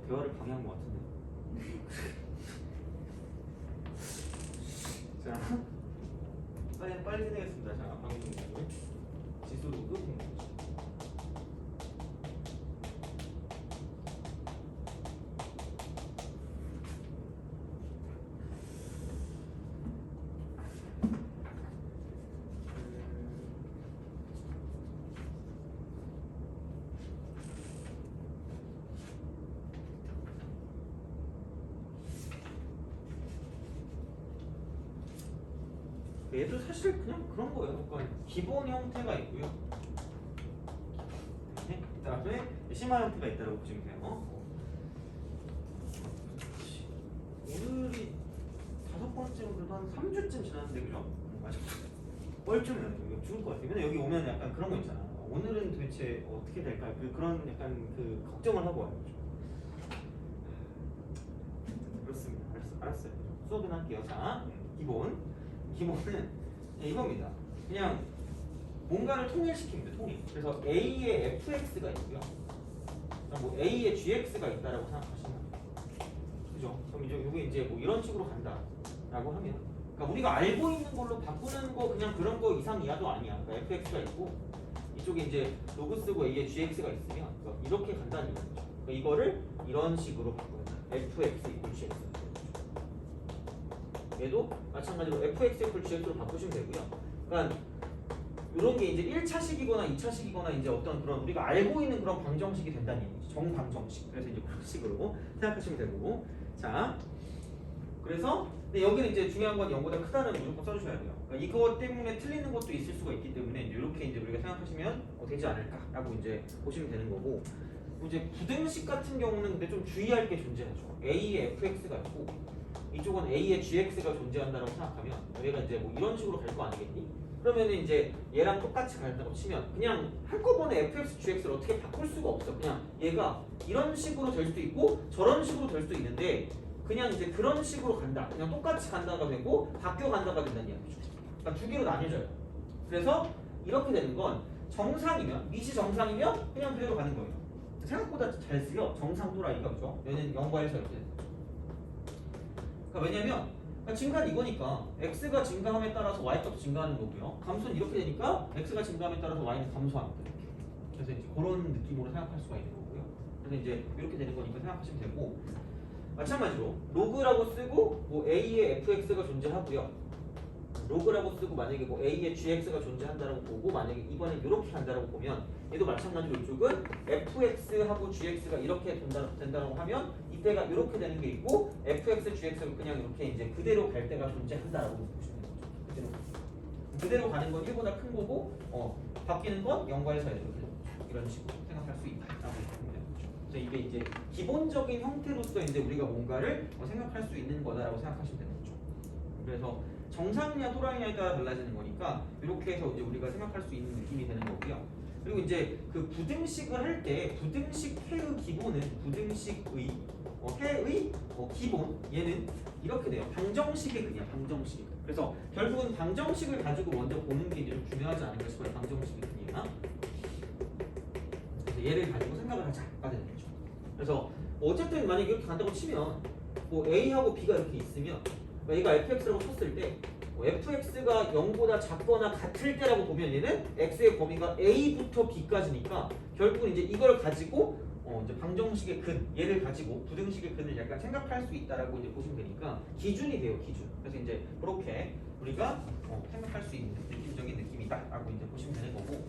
대화를 방해한 것 같은데. 자, 빨리 진행했습니다. 자, 방송 중이고요. 지수 로그 공부. 얘도 사실 그냥 그런 거예요. 그러니까 기본 형태가 있고요. 네? 그다음에 심화 형태가 있다고 보시면 돼요. 오늘이 5번째 그래도 한 3주쯤 지났는데 그죠? 맞아. 뻘쭘해요. 이거 죽을 것 같아요. 근데 여기 오면 약간 그런 거 있잖아. 오늘은 도대체 어떻게 될까? 그런 약간 그 걱정을 하고 와요. 그렇습니다. 알았어요. 수업은 할게요. 자, 기본은 이겁니다. 그냥 뭔가를 통일시킵니다. 통일. 그래서 A의 fx가 있고요. 뭐 A의 gx가 있다라고 생각하시면 돼요. 그죠? 그럼 이게 이제 뭐 이런 식으로 간다라고 하면, 그러니까 우리가 알고 있는 걸로 바꾸는 거 그냥 그런 거 이상 이하도 아니야. 그러니까 fx가 있고 이쪽에 이제 로그 쓰고 A의 gx가 있으면 그러니까 이렇게 간다는 거죠. 그러니까 이거를 이런 식으로 바꾸는 fx 이퀄 gx. 얘도 마찬가지로 fx gx로 바꾸시면 되고요. 그러니까 이런 게 이제 1차식이거나 2차식이거나 이제 어떤 그런 우리가 알고 있는 그런 방정식이 된다는 얘기죠. 정방정식. 그래서 이제 그런 식으로 생각하시면 되고. 자, 그래서 근데 여기는 이제 중요한 건 0보다 크다는 무조건 써주셔야 돼요. 그러니까 이거 때문에 틀리는 것도 있을 수가 있기 때문에 이렇게 이제 우리가 생각하시면 되지 않을까라고 이제 보시면 되는 거고. 이제 부등식 같은 경우는 근데 좀 주의할 게 존재하죠. A의 fx가 있고 이쪽은 A의 gx가 존재한다고 생각하면 얘가 이제 뭐 이런 식으로 갈 거 아니겠니? 그러면 이제 얘랑 똑같이 간다고 치면 그냥 한꺼번에 fx, gx를 어떻게 바꿀 수가 없어. 그냥 얘가 이런 식으로 될 수도 있고 저런 식으로 될 수도 있는데 그냥 이제 그런 식으로 간다. 그냥 똑같이 간다가 되고 바뀌어 간다가 된다는 이야기죠. 그러니까 두 개로 나뉘어져요. 그래서 이렇게 되는 건 정상이면 미시 정상이면 그냥 그대로 가는 거예요. 생각보다 잘 쓰여. 정상 또라이가 그죠? 얘는 0과 1사 이렇게 되는 거죠. 그러니까 왜냐면 증가는 이거니까 x가 증가함에 따라서 y값도 증가하는 거고요. 감소는 이렇게 되니까 x가 증가함에 따라서 y는 감소합니다. 이렇게. 그래서 이제 그런 느낌으로 생각할 수가 있는 거고요. 그래서 이제 이렇게 되는 거니까 생각하시면 되고 마찬가지로 로그라고 쓰고 뭐 a의 fx가 존재하고요. 로그라고 쓰고 만약에 뭐 a의 gx가 존재한다라고 보고 만약에 이번에 이렇게 한다라고 보면 얘도 마찬가지로 이쪽은 fx하고 gx가 이렇게 된다라고 하면 이때가 이렇게 되는 게 있고 fx, gx가 그냥 이렇게 이제 그대로 갈 때가 존재한다라고 보시면 되는 거죠. 그대로 가는 건 1보다 큰 거고 바뀌는 건 0과 1 사이에 이렇게 이런 식으로 생각할 수 있다라고 보면 되는 거죠. 그래서 이게 이제 기본적인 형태로서 이제 우리가 뭔가를 생각할 수 있는 거다라고 생각하시면 되는 거죠. 그래서 정상이냐 또라이냐에 따라 달라지는 거니까 이렇게 해서 이제 우리가 생각할 수 있는 느낌이 되는 거고요. 그리고 이제 그 부등식을 할 때 부등식 해의 기본은 부등식의 해의 기본 얘는 이렇게 돼요. 방정식의 근이야. 방정식. 그래서 결국은 방정식을 가지고 먼저 보는 게 이제 좀 중요하지 않을까 싶어요. 방정식의 근이야. 그래서 얘를 가지고 생각을 하자가 되는 거죠. 그래서 어쨌든 만약에 이렇게 간다고 치면 뭐 A하고 B가 이렇게 있으면 얘가 fx라고 쳤을 때 fx가 0보다 작거나 같을 때라고 보면 얘는 x의 범위가 a부터 b까지니까 결국은 이제 이걸 가지고 이제 방정식의 근 얘를 가지고 부등식의 근을 약간 생각할 수 있다라고 이제 보시면 되니까 기준이 돼요. 기준. 그래서 이제 그렇게 우리가 생각할 수 있는 느낌적인 느낌이다라고 이제 보시면 되는 거고.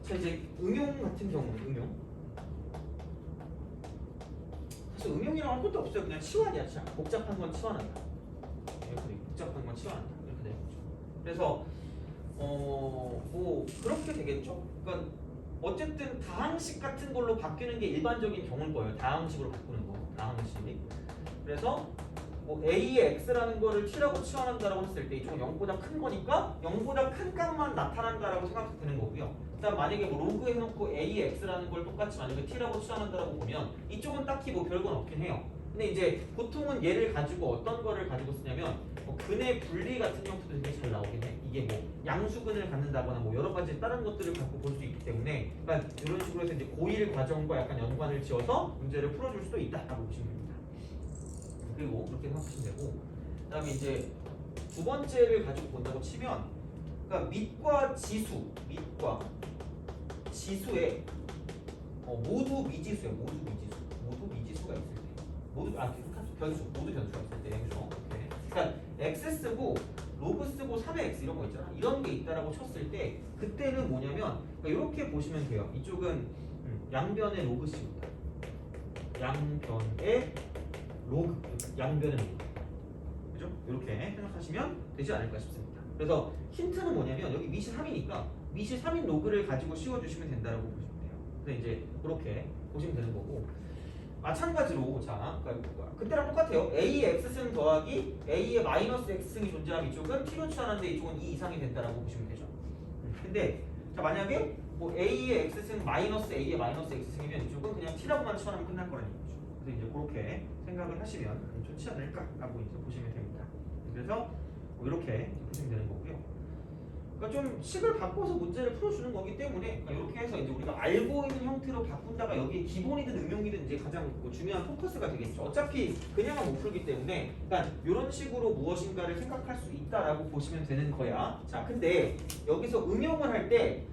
자 이제 응용 같은 경우는 사실 응용이라고 할 것도 없어요. 그냥 치환이야. 치환. 복잡한 건 치환한다. 이렇게 복잡한 건 치환한다. 이렇게 되는 거죠. 그래서 뭐 그렇게 되겠죠. 그러니까 어쨌든 다항식 같은 걸로 바뀌는 게 일반적인 경우일 거예요. 다항식으로 바꾸는 거. 다항식. 그래서 뭐 a의 x라는 거를 t라고 치환한다라고 했을 때 이쪽은 0보다 큰 거니까 0보다 큰 값만 나타난다라고 생각되는 거고요. 그다음 만약에 뭐 로그 해놓고 a의 x라는 걸 똑같이 만약에 t라고 치환한다라고 보면 이쪽은 딱히 뭐 별건 없긴 해요. 근데 이제 보통은 얘를 가지고 어떤 거를 가지고 쓰냐면 근의 분리 같은 형태도 굉장히 잘 나오긴 해. 이게 뭐 양수근을 갖는다거나 뭐 여러 가지 다른 것들을 갖고 볼 수 있기 때문에 그러니까 이런 식으로 해서 이제 고일 과정과 약간 연관을 지어서 문제를 풀어줄 수도 있다라고 보시면 됩니다. 그리고 그렇게 생각하시면 되고 그다음에 이제 두 번째를 가지고 본다고 치면 그러니까 밑과 지수에 모두 미지수야. 모두 미지수가 있을 때 모두 모두 변수가 있을 때 그죠? 오케이. 그러니까 x 쓰고 로그 쓰고 3의 x 이런 거 있잖아. 이런 게 있다라고 쳤을 때 그때는 뭐냐면 그러니까 이렇게 보시면 돼요. 이쪽은 양변의 로그 씌운다. 양변의 로그. 그죠? 이렇게 생각하시면 되지 않을까 싶습니다. 그래서 힌트는 뭐냐면 여기 밑이 3이니까 밑이 3인 로그를 가지고 씌워주시면 된다라고 보시면 돼요. 그래서 이제 그렇게 보시면 되는 거고 마찬가지로 자 그때랑 똑같아요. A의 x승 더하기 A의 마이너스 x승이 존재하면 이쪽은 t로 치환하는데 이쪽은 2 이상이 된다라고 보시면 되죠. 근데 자 만약에 뭐 A의 x승 마이너스 A의 마이너스 x승이면 이쪽은 그냥 t라고만 치환하면 끝날 거라는 거죠. 그래서 이제 그렇게 생각을 하시면 좋지 않을까라고 이제 보시면 됩니다. 그래서 뭐 이렇게 보시면 되는 거고요. 그러니까 좀 식을 바꿔서 문제를 풀어주는 거기 때문에 그러니까 이렇게 해서 이제 우리가 알고 있는 형태로 바꾼다가 여기에 기본이든 응용이든 이제 가장 중요한 포커스가 되겠죠. 어차피 그냥은 못 풀기 때문에 그러니까 이런 식으로 무엇인가를 생각할 수 있다라고 보시면 되는 거야. 자, 근데 여기서 응용을 할 때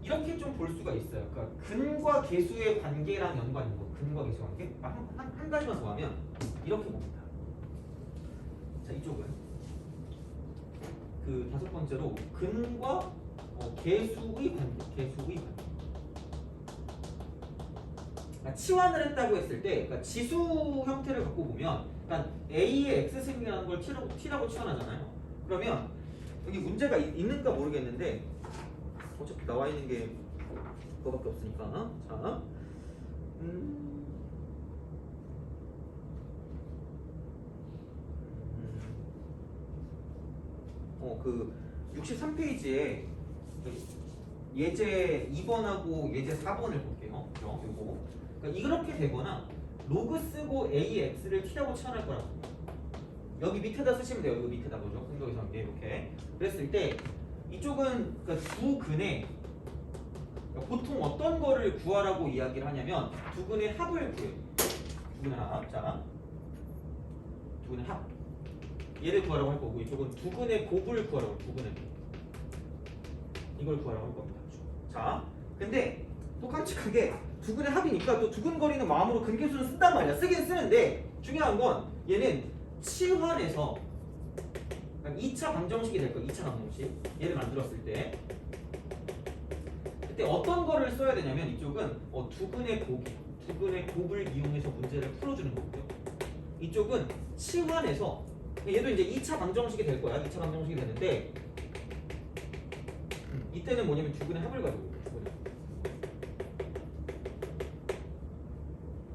이렇게 좀 볼 수가 있어요. 그러니까 근과 계수의 관계랑 연관인 거. 근과 계수 관계. 한 가지만 더 하면 이렇게 봅니다. 자, 이쪽은 그 다섯 번째로 근과 계수의 관계. 그러니까 치환을 했다고 했을 때, 그러니까 지수 형태를 갖고 보면, 그러니까 A의 x승이라는 걸 T라고 치환하잖아요. 그러면 여기 문제가 있는가 모르겠는데, 어차피 나와 있는 게 그거밖에 없으니까, 자, 그 63페이지에 예제 2번하고 예제 4번을 볼게요. 요거. 그러니까 이렇게 되거나 로그 쓰고 AX를 T라고 치환할 거라고. 여기 밑에다 쓰시면 돼요. 이거 밑에다 보죠. 근거에서 함께 이렇게. 그랬을 때 이쪽은 그러니까 두 근에 그러니까 보통 어떤 거를 구하라고 이야기를 하냐면 두 근의 합을 구해요. 두 근의 합. 자, 두 근의 합. 얘를 구하라고 할 거고 이쪽은 두 근의 곱을 구하라고 할 거고 이걸 구하라고 할 겁니다. 자, 근데 또 깜찍하게 두 근의 합이니까 또 두근거리는 마음으로 근계수는 쓴단 말이야. 쓰긴 쓰는데 중요한 건 얘는 치환해서 2차 방정식이 될 거야. 2차 방정식. 얘를 만들었을 때 그때 어떤 거를 써야 되냐면 이쪽은 두 근의 곱을 이용해서 문제를 풀어주는 거고요. 이쪽은 치환해서 얘도 이제 2차 방정식이 될 거야. 2차 방정식이 되는데 이때는 뭐냐면 두 근의 합을 가지고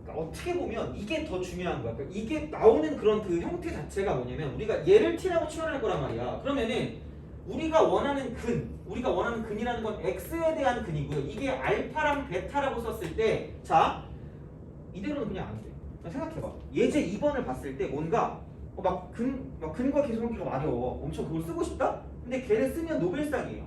그러니까 어떻게 보면 이게 더 중요한 거야. 그러니까 이게 나오는 그런 그 형태 자체가 뭐냐면 우리가 얘를 t라고 치환할 거란 말이야. 그러면은 우리가 원하는 근이라는 건 x에 대한 근이고요. 이게 알파랑 베타라고 썼을 때 자 이대로는 그냥 안 돼. 생각해봐. 예제 2번을 봤을 때 뭔가 근과 계수 관계가 마려워. 엄청 그걸 쓰고 싶다? 근데 걔를 쓰면 노벨상이에요.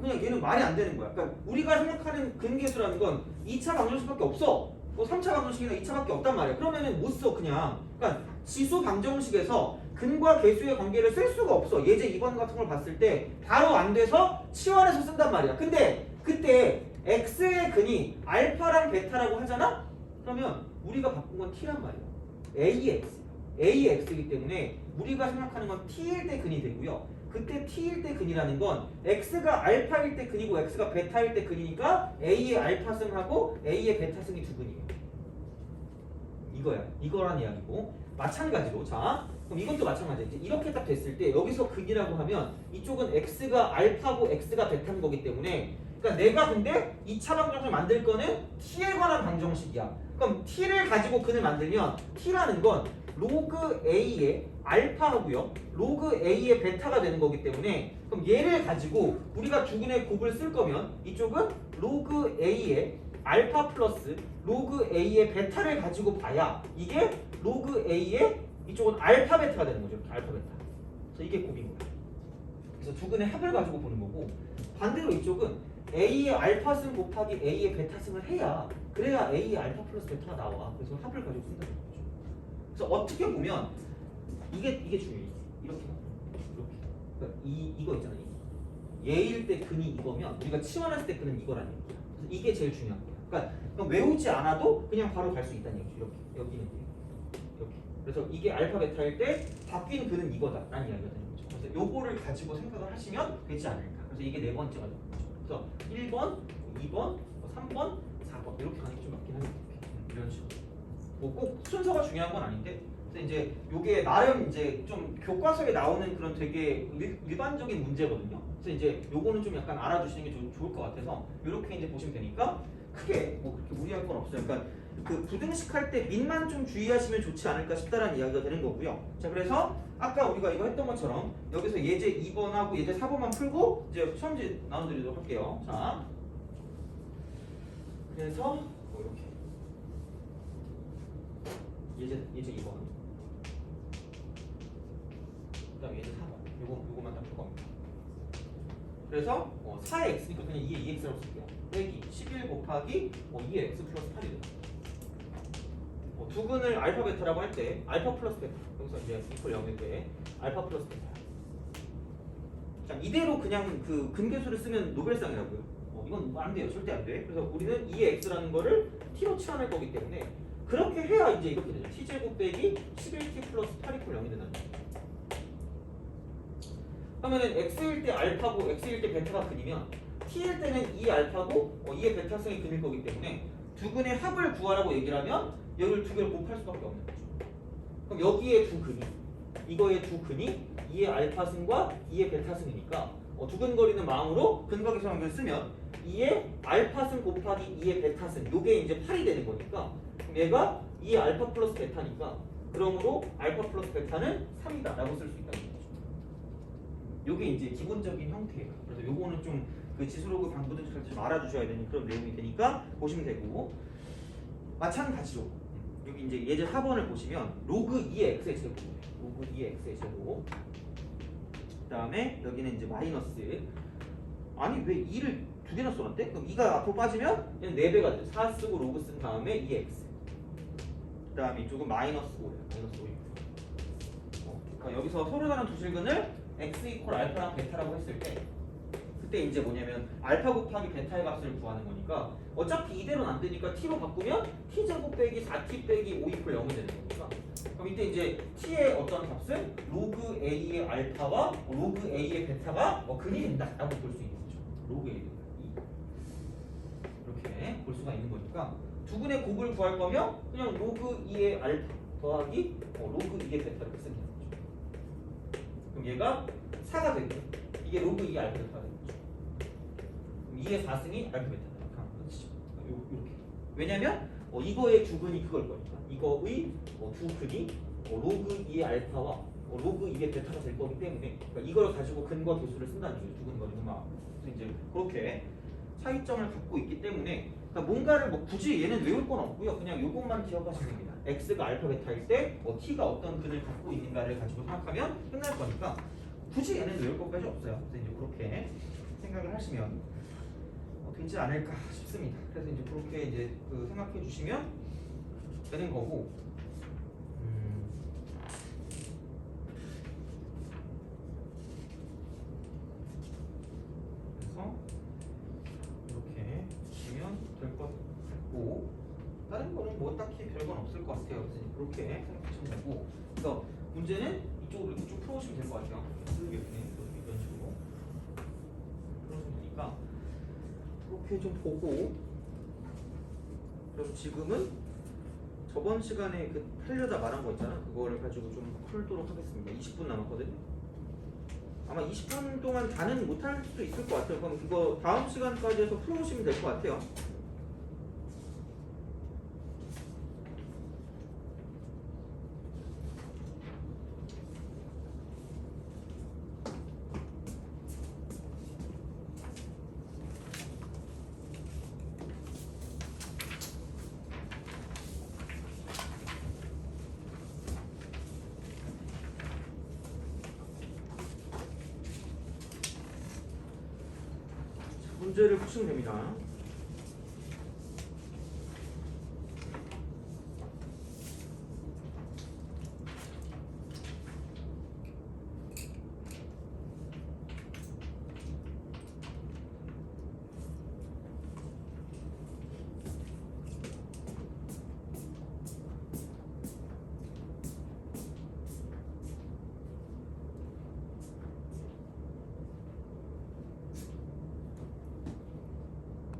그냥 얘는 말이 안 되는 거야. 그러니까 우리가 생각하는 근계수라는 건 2차 방정식밖에 없어. 3차 방정식이나 2차밖에 없단 말이야. 그러면은 못 써, 그냥. 그러니까 지수 방정식에서 근과 계수의 관계를 쓸 수가 없어. 예제 2번 같은 걸 봤을 때 바로 안 돼서 치환해서 쓴단 말이야. 근데 그때 x의 근이 알파랑 베타라고 하잖아? 그러면 우리가 바꾼 건 t란 말이야. AX이기 때문에 우리가 생각하는 건 t일 때 근이 되고요. 그때 t일 때 근이라는 건 x가 알파일 때 근이고 x가 베타일 때 근이니까 a의 알파승하고 a의 베타승이 두 근이에요. 이거란 이야기고 마찬가지로 자 그럼 이것도 마찬가지야. 이제 이렇게 딱 됐을 때 여기서 근이라고 하면 이쪽은 x가 알파고 x가 베타인 거기 때문에 그러니까 내가 근데 2차 방정식을 만들 거는 t에 관한 방정식이야. 그럼 t를 가지고 근을 만들면 t라는 건 로그 a의 알파하고요 로그 a의 베타가 되는 거기 때문에 그럼 얘를 가지고 우리가 두 근의 곱을 쓸 거면 이쪽은 로그 a의 알파 플러스 로그 A의 베타를 가지고 봐야 이게 로그 A의 이쪽은 알파 베타가 되는 거죠. 이렇게 알파 베타. 그래서 이게 곱인 거예요. 그래서 두 근의 합을 가지고 보는 거고 반대로 이쪽은 A의 알파승 곱하기 A의 베타승을 해야 그래야 A의 알파 플러스 베타가 나와. 그래서 합을 가지고 쓴다는 거죠. 그래서 어떻게 보면 이게 중요해. 이렇게 그러니까 이거 있잖아요. 얘일 때 근이 이거면 우리가 치환했을 때 근은 이거라는 얘기야. 그래서 이게 제일 중요한 거야. 그러니까 외우지 않아도 그냥 바로 갈 수 있다는 얘기죠. 이렇게 여기는 이렇게. 그래서 이게 알파 베타일 때 바뀐 근은 이거다라는 이야기가 되는 거죠. 그래서 요거를 가지고 생각을 하시면 되지 않을까. 그래서 이게 네 번째가 되는 거죠. 그래서 1번, 2번, 3번, 4번 이렇게 가는 게 좀 맞긴 하겠다. 이런 식으로. 뭐 꼭 순서가 중요한 건 아닌데. 그래서 이제 요게 나름 이제 좀 교과서에 나오는 그런 되게 일반적인 문제거든요. 그래서 이제 요거는 좀 약간 알아두시는 게 좋을 것 같아서 이렇게 이제 보시면 되니까 크게 뭐 그렇게 무리할 건 없어요. 그러니까 그 부등식 할 때 민만 좀 주의하시면 좋지 않을까 싶다라는 이야기가 되는 거고요. 자, 그래서 아까 우리가 이거 했던 것처럼 여기서 예제 2번하고 예제 4번만 풀고 이제 시험지 나눠드리도록 할게요. 자, 그래서 이렇게 예제 2번, 그다음에 예제 4번, 요거만 딱 풀 겁니다. 그래서 4x니까 그냥 2에 2x라고 쓸게요. 빼기 11 곱하기 2의 x 플러스 8이 됩니다. 두 근을 알파 베타라고 할 때 알파 플러스 베타 여기서 이제 이퀄 0일 때 알파 플러스 베타. 자, 이대로 그냥 그 근계수를 쓰면 노벨상이라고요. 이건 안 돼요. 절대 안 돼. 그래서 우리는 2의 x라는 거를 t로 치환할 거기 때문에 그렇게 해야 이제 이렇게 되죠. t제곱 빼기 11t 플러스 8 이퀄 0이 된다는 거예요. 그러면은 x일 때 알파고 x일 때 베타가 근이면 t일 때는 2 알파고 2의 베타승이 근일 거기 때문에 두 근의 합을 구하라고 얘기를 하면 여기를 두 개를 곱할 수밖에 없는 거죠. 그럼 여기에 두 근이 이거의 두 근이 2의 알파승과 2의 베타승이니까 두 근 거리는 마음으로 근각계수관계를 쓰면 2의 알파승 곱하기 2의 베타승 요게 이제 8이 되는 거니까 그럼 얘가 2의 알파 플러스 베타니까 그러므로 알파 플러스 베타는 3이다 라고 쓸 수 있다는 거죠. 요게 이제 기본적인 형태예요. 그래서 요거는 좀 그 지수로그 방부등식을 좀 알아두셔야 되는 그런 내용이 되니까 보시면 되고 마찬가지로 여기 이제 예제 4번을 보시면 로그 2의 x의 제곱, 로그 2의 x의 제곱. 그다음에 여기는 이제 마이너스. 아니 왜 2를 두 개나 써놨대? 그럼 2가 앞으로 빠지면 얘는 4배가 돼. 4 쓰고 로그 쓴 다음에 2x. 그다음에 이쪽은 마이너스 5예요. 마이너스 5. 그러니까 여기서 서로 다른 두 실근을 x 이퀄 알파랑 베타라고 했을 때 그때 이제 뭐냐면 알파 곱하기 베타의 값을 구하는 거니까 어차피 이대로는 안 되니까 t로 바꾸면 t 제곱 빼기 4t 빼기 5 이퀄 0이 되는 거니까 그럼 이때 이제 t의 어떤 값은 로그 a의 알파와 로그 a의 베타가 근이 된다라고 볼 수 있는 거죠. 로그 a의 이렇게 볼 수가 있는 거니까 두 근의 곱을 구할 거면 그냥 로그 2의 알파 더하기 로그 2의 베타를 쓰는 거죠. 그럼 얘가 4가 되고 이게 로그 2의 알파 베타가 되는 거죠. 2의 4승이 알파 베타다. 그렇죠. 이렇게. 왜냐면 이거의 두 근이 그걸 거니까. 이거의 두 근이 로그 2의 알파와 로그 2의 베타가 될 거기 때문에 그러니까 이걸 가지고 근과 계수를 쓴다는 거죠. 두 근 거리는 막. 그래서 이제 그렇게 차이점을 갖고 있기 때문에 그러니까 뭔가를 뭐 굳이 얘는 외울 건 없고요. 그냥 요것만 기억하시면 됩니다. x가 알파 베타일 때 t가 어떤 근을 갖고 있는가를 가지고 생각하면 끝날 거니까 굳이 얘는 외울 것까지 없어요. 그래서 이제 그렇게 생각을 하시면 되지 않을까 싶습니다. 그래서 이제 그렇게 이제 생각해 주시면 되는 거고. 그래서 이렇게 보시면 될 것 같고 다른 거는 뭐 딱히 별건 없을 것 같아요. 그래서 그렇게 생각하시면 되고. 그래서 문제는 이쪽으로 이렇게 쭉 풀어오시면 될 것 같아요. 이렇게 이런 식으로 풀어주면 되니까. 그렇게 좀 보고 그럼 지금은 저번 시간에 그 하려다 말한 거 있잖아. 그거를 가지고 좀 풀도록 하겠습니다. 20분 남았거든요. 아마 20분 동안 다는 못할 수도 있을 것 같아요. 그럼 그거 다음 시간까지 해서 풀어보시면 될 것 같아요. 문제를 푸시면 됩니다.